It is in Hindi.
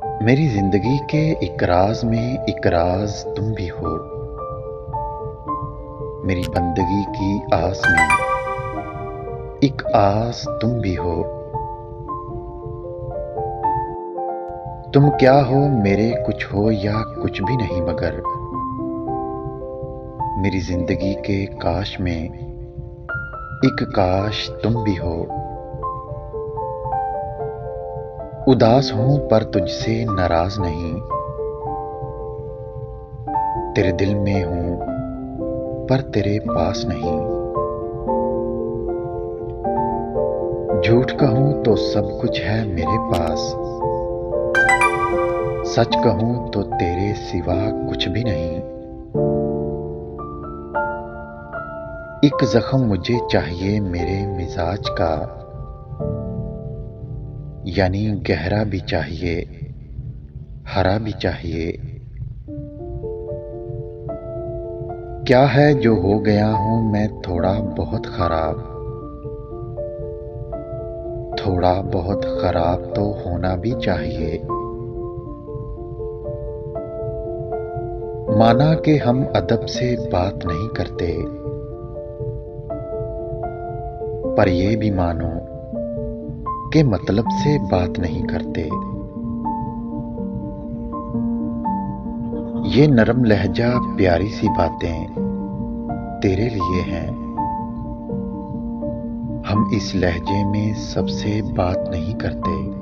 मेरी जिंदगी के एक राज में एक राज तुम भी हो। मेरी बंदगी की आस में एक आस तुम भी हो। तुम क्या हो मेरे कुछ हो या कुछ भी नहीं, मगर मेरी जिंदगी के काश में एक काश तुम भी हो। उदास हूं पर तुझसे नाराज नहीं, तेरे दिल में हूं पर तेरे पास नहीं। झूठ कहूं तो सब कुछ है मेरे पास, सच कहूं तो तेरे सिवा कुछ भी नहीं। एक जख्म मुझे चाहिए मेरे मिजाज का, यानी गहरा भी चाहिए हरा भी चाहिए। क्या है जो हो गया हूं मैं थोड़ा बहुत खराब, थोड़ा बहुत खराब तो होना भी चाहिए। माना कि हम अदब से बात नहीं करते, पर ये भी मानो कि मतलब से बात नहीं करते। ये नरम लहजा प्यारी सी बातें तेरे लिए हैं। हम इस लहजे में सबसे बात नहीं करते।